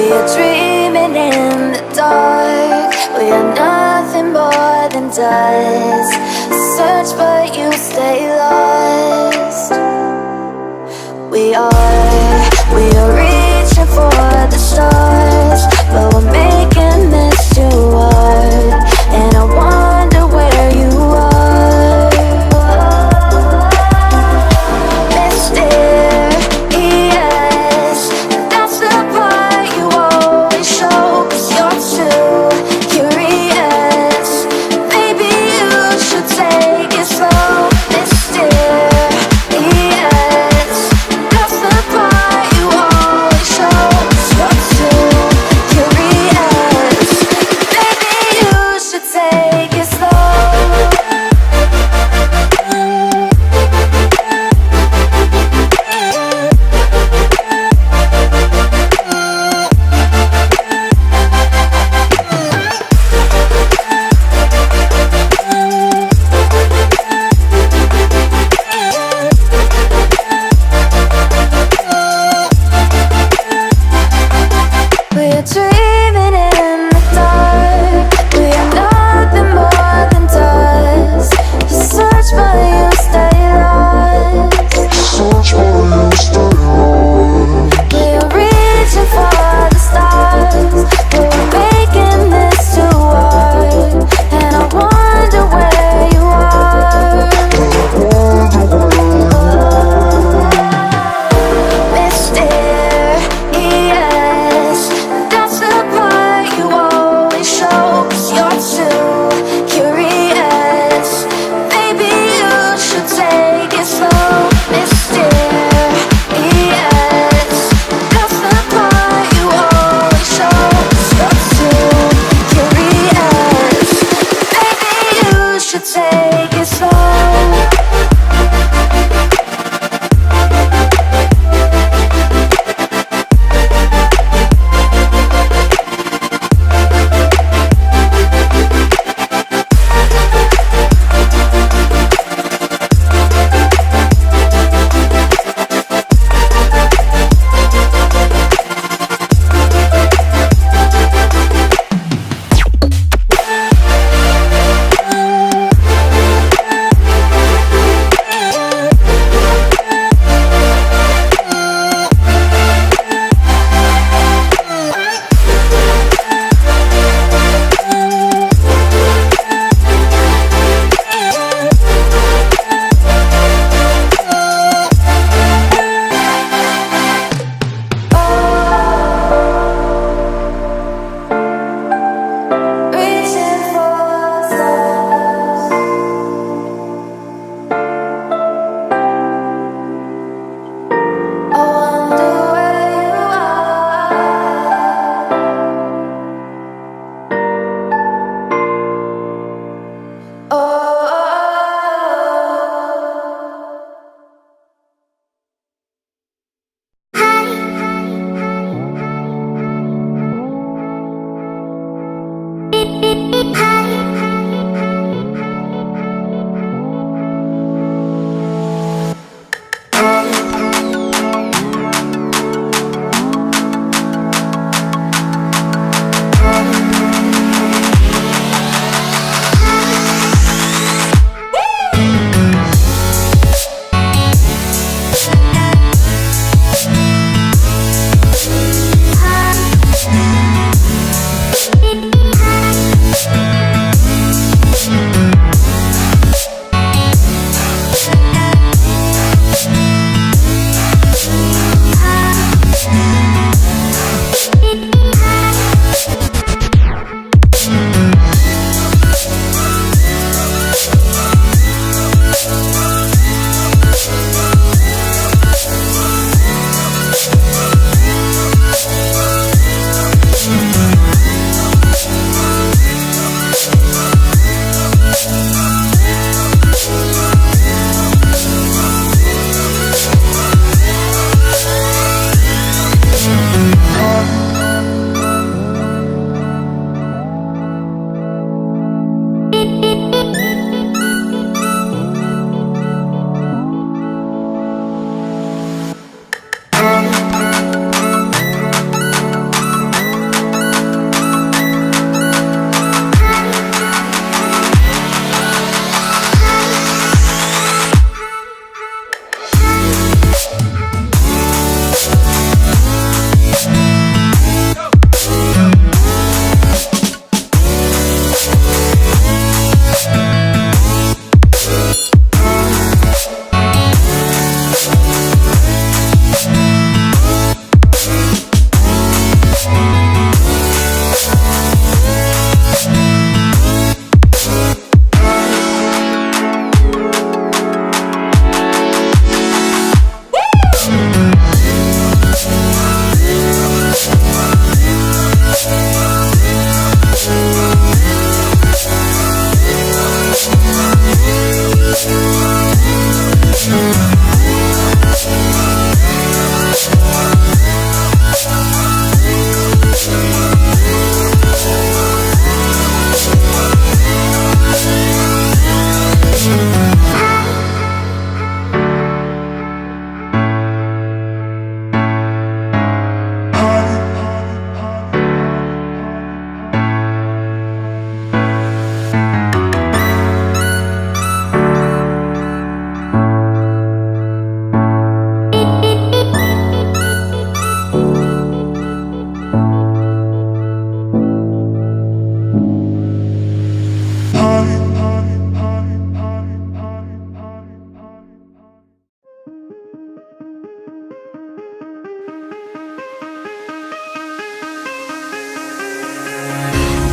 We are dreaming in the dark. We are nothing more than dust. Search but you stay lost. We are reaching for the stars, but we're making this too hard. And I wonder where you are. Mysterious, that's the part you always show. 'Cause you're too curious. Maybe you should take it slow. Mysterious, that's the part you always show. 'Cause you're too curious. Maybe you should take it slow. We're dreaming in the dark. We are nothing more than dust. You search but you stay lost. We are reaching for the stars, but we're making this too hard. And I wonder where you are. Mysterious, that's the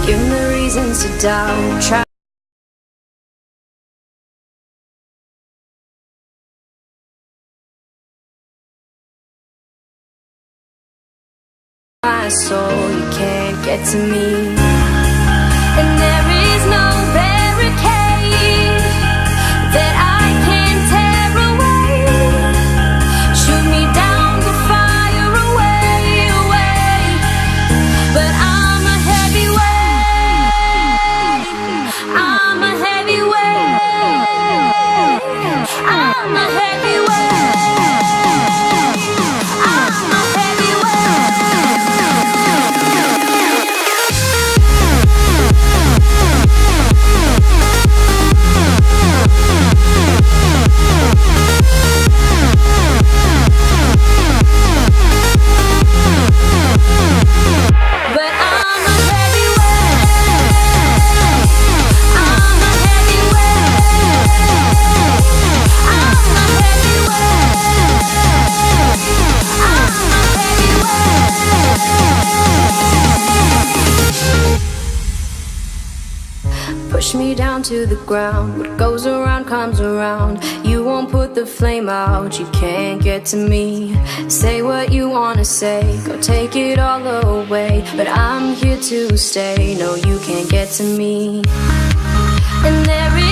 Give me reasons to doubt. Try my soul, you can't get to me. And there is no barricade that I can tear away. Shoot me down the fire away, away. But I'm a heavyweight. I'm a heavyweight. I'm a heavyweight. I'm a push me down to the ground. What goes around comes around. You won't put the flame out, you can't get to me. Say what you wanna say, go take it all away. But I'm here to stay, no you can't get to me. And there is